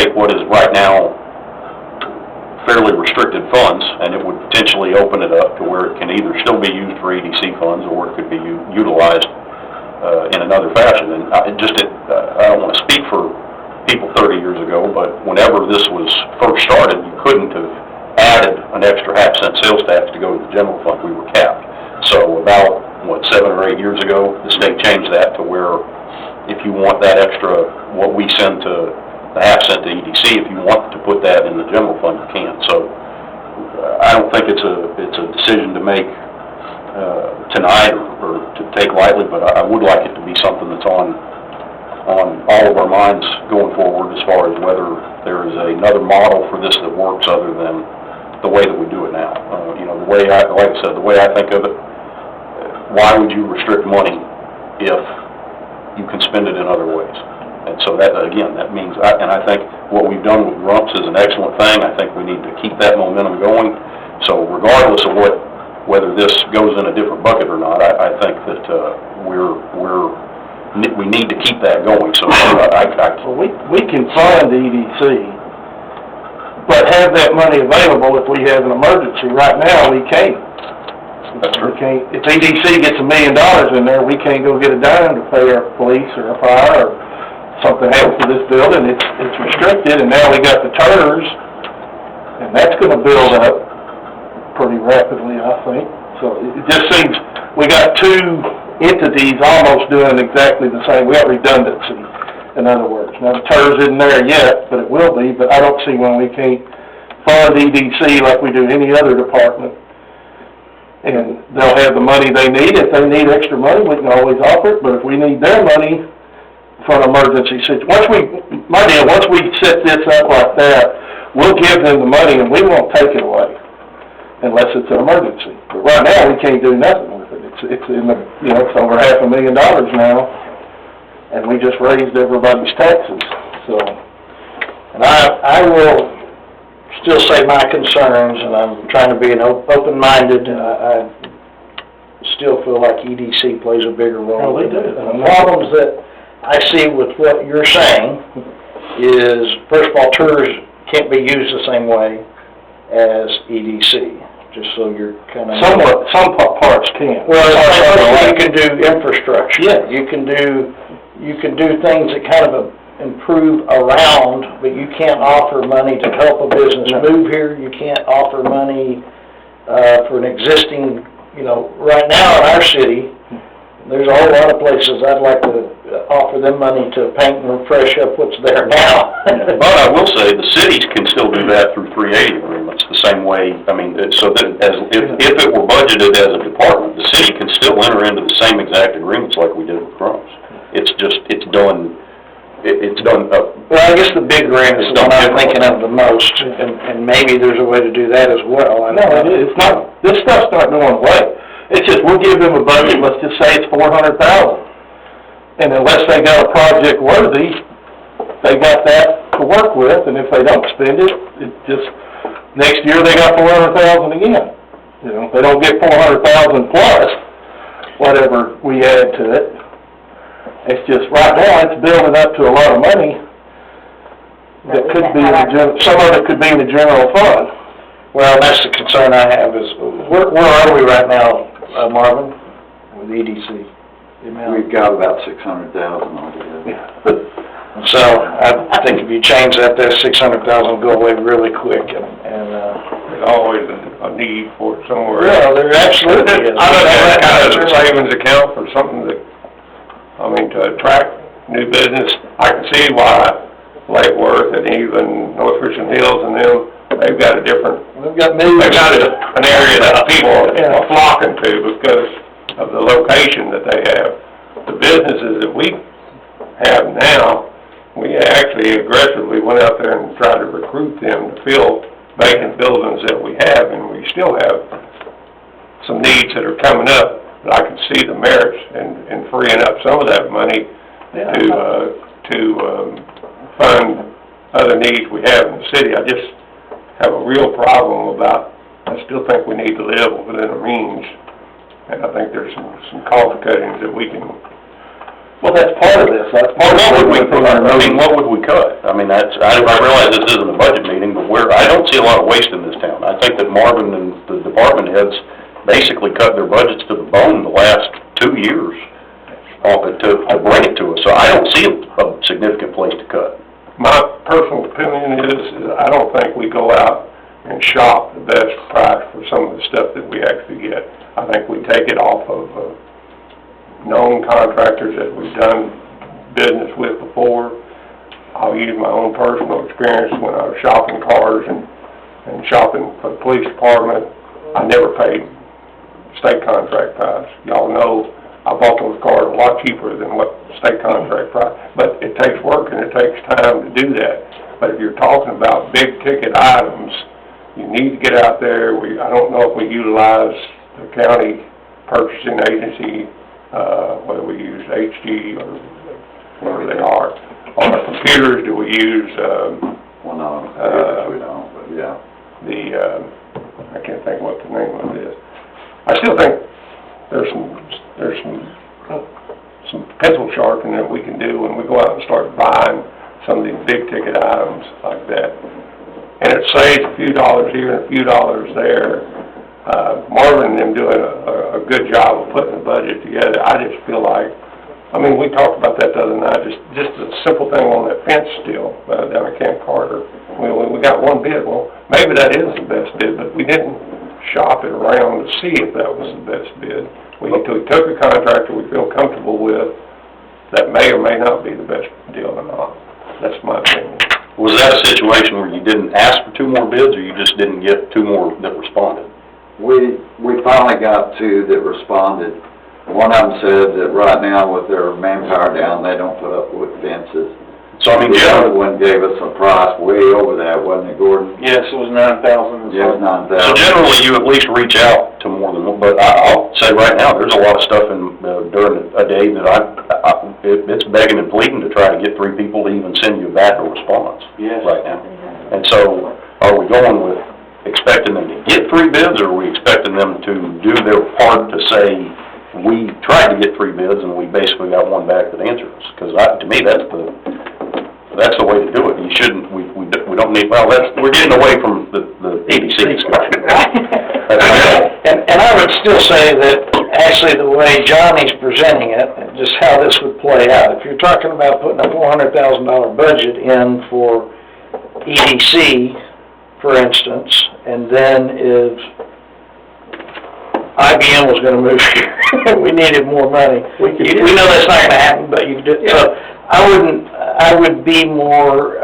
take what is right now fairly restricted funds, and it would potentially open it up to where it can either still be used for EDC funds or it could be utilized in another fashion. And I don't want to speak for people 30 years ago, but whenever this was first started, you couldn't have added an extra half-cent sales tax to go to the general fund. We were capped. So about, 7 or 8 years ago, the state changed that to where if you want that extra, what we send to the half-cent to EDC, if you want to put that in the general fund, you can. So I don't think it's a decision to make tonight or to take lightly, but I would like it to be something that's on all of our minds going forward as far as whether there is another model for this that works other than the way that we do it now. The way like I said, the way I think of it, why would you restrict money if you can spend it in other ways? And so that, again, that means, I think what we've done with grumps is an excellent thing. I think we need to keep that momentum going. So regardless of whether this goes in a different bucket or not, I think that we need to keep that going. So well, we can fund the EDC, but have that money available if we have an emergency. Right now, we can't. That's true. We can't. If EDC gets $1 million in there, we can't go get a dime to pay our police or our fire or something else for this building. It's restricted, and now we got the TERS, and that's going to build up pretty rapidly, I think. So it just seems we got two entities almost doing exactly the same. We have redundancy, in other words. Now, the TERS isn't there yet, but it will be, but I don't see why we can't fund EDC like we do any other department. And they'll have the money they need. If they need extra money, we can always offer it, but if we need their money for an emergency situation, once we set this up like that, we'll give them the money and we won't take it away unless it's an emergency. But right now, we can't do nothing with it. It's in the, it's over $500,000 now, and we just raised everybody's taxes. So, and I will still say my concerns, and I'm trying to be an open-minded. I still feel like EDC plays a bigger role. Oh, they do. And the problems that I see with what you're saying is, first of all, TERS can't be used the same way as EDC. Just so you're kind of... Some parts can. Well, you can do infrastructure. Yeah. You can do things that kind of improve around, but you can't offer money to help a business move here. You can't offer money for an existing, right now in our city, there's a whole lot of places I'd like to offer them money to paint and refresh up what's there now. But I will say the cities can still do that through 380 agreements the same way. I mean, so that if it were budgeted as a department, the city can still enter into the same exact agreements like we did with Crumbs. It's done. Well, I guess the big grant is the one I'm thinking of the most, and maybe there's a way to do that as well. No, it is. It's not. This stuff's not going away. It's just we'll give them a budget. Let's just say it's $400,000, and unless they got a project worthy, they got that to work with. And if they don't spend it, it just next year they got $400,000 again. They don't get $400,000 plus whatever we add to it. It's just right now it's building up to a lot of money that could be in the some of it could be in the general fund. Well, that's the concern I have is where are we right now, Marvin, with EDC? We've got about 600,000 altogether. Yeah. So I think if you change that, that 600,000 will go away really quick, and there's always a need for it somewhere. Yeah, there absolutely is. I don't have that kind of a savings account for something that, to attract new business. I can see why Lake Worth and even North Richland Hills and them, they've got an area that people are flocking to because of the location that they have. The businesses that we have now, we actually aggressively went out there and tried to recruit them to fill vacant buildings that we have, and we still have some needs that are coming up. But I can see the merits in freeing up some of that money to fund other needs we have in the city. I just have a real problem about, I still think we need to live within our means, and I think there's some cost cuttings that we can Well, that's part of this, that's part of What would we, I mean, what would we cut? I mean, I realize this isn't a budget meeting, but I don't see a lot of waste in this town. I think that Marvin and the department heads basically cut their budgets to the bone the last 2 years off it to bring it to us. So I don't see a significant place to cut. My personal opinion is I don't think we go out and shop the best price for some of the stuff that we actually get. I think we take it off of known contractors that we've done business with before. I'll use my own personal experience when I was shopping cars and shopping for the police department. I never paid state contract price. Y'all know I bought those cars a lot cheaper than what state contract price, but it takes work and it takes time to do that. But if you're talking about big ticket items, you need to get out there. I don't know if we utilize the county purchasing agency, whether we use HG or whatever they are. On our computers, do we use, Well, no, we don't, but yeah. I can't think what the name of it is. I still think there's some pencil sharpening that we can do when we go out and start buying some of these big ticket items like that. And it saves a few dollars here and a few dollars there. Marvin and them doing a good job of putting the budget together. I just feel like, I mean, we talked about that the other night, just a simple thing on that fence still, down at Camp Carter. We got one bid. Well, maybe that is the best bid, but we didn't shop it around to see if that was the best bid. We took a contractor we feel comfortable with that may or may not be the best deal or not. That's my opinion. Was that a situation where you didn't ask for 2 more bids, or you just didn't get 2 more that responded? We finally got 2 that responded. One of them said that right now with their manpower down, they don't put up with fences. So I mean, The other generally, one gave us a price way over that, wasn't it, Gordon? yes, it was 9,000. Yeah, it was so 9,000. generally you at least reach out to more than one, but I'll say right now, there's a lot of stuff during a day that it's begging and pleading to try to get 3 people to even send you back a response. Yes. Right now. And so, are we going with expecting them to get 3 bids, or are we expecting them to do their part to say, we tried to get 3 bids and we basically got one back that answers us? Because to me, that's the way to do it. You shouldn't, we don't need, well, we're getting away from the EDC discussion. And I would still say that actually the way Johnny's presenting it, and just how this would play out, if you're talking about putting a $400,000 budget in for EDC, for instance, and then if IBM was gonna move here, we needed more money. We know that's not gonna happen, but you could do it. So I would be more,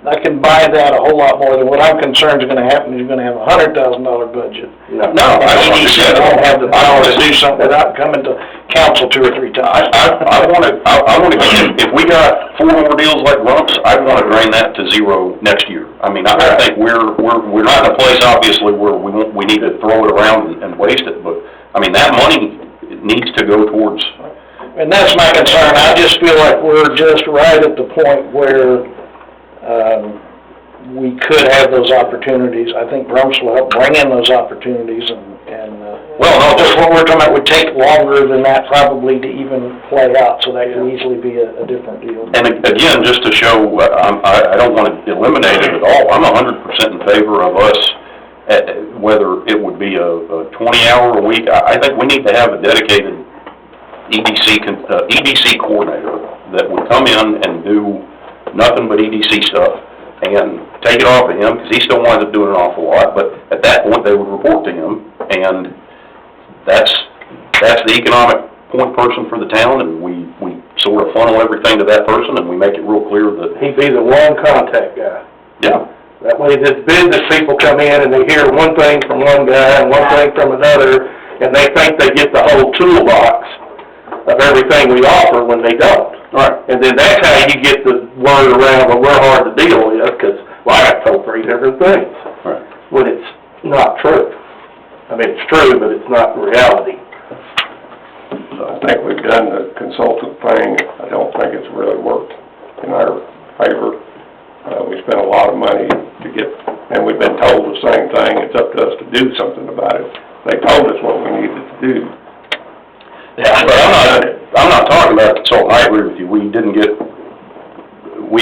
I can buy that a whole lot more than what I'm concerned is gonna happen, is you're gonna have a $100,000 budget. No, And I don't EDC understand. won't have the power to do something without coming to council 2 or 3 times. I wanna, if we got 4 more deals like Rumps, I wanna drain that to 0 next year. I mean, I think we're not in a place, obviously, where we need to throw it around and waste it, but, I mean, that money needs to go towards. And that's my concern. I just feel like we're just right at the point where, we could have those opportunities. I think Rumps will help bring in those opportunities Well, no, just what we're talking about would take longer than that probably to even play out, so that could easily be a different deal. And again, just to show, I don't want to eliminate it at all. I'm 100% in favor of us, whether it would be a 20-hour a week. I think we need to have a dedicated EDC coordinator that would come in and do nothing but EDC stuff and take it off of him, because he still winds up doing an awful lot, but at that point, they would report to him, and that's the economic point person for the town, and we sort of funnel everything to that person, and we make it real clear that, He'd be the one contact guy. yeah, That way, this business people come in and they hear one thing from one guy and one thing from another, and they think they get the whole toolbox of everything we offer when they don't. right. And then that's how you get the word around, well, we're hard to deal with, because, well, I got told 3 different things, Right. when it's not true. I mean, it's true, but it's not reality. I think we've done the consultant thing. I don't think it's really worked in our favor. We spent a lot of money to get, and we've been told the same thing. It's up to us to do something about it. They told us what we needed to do. Yeah, but I'm So I agree with you, we didn't get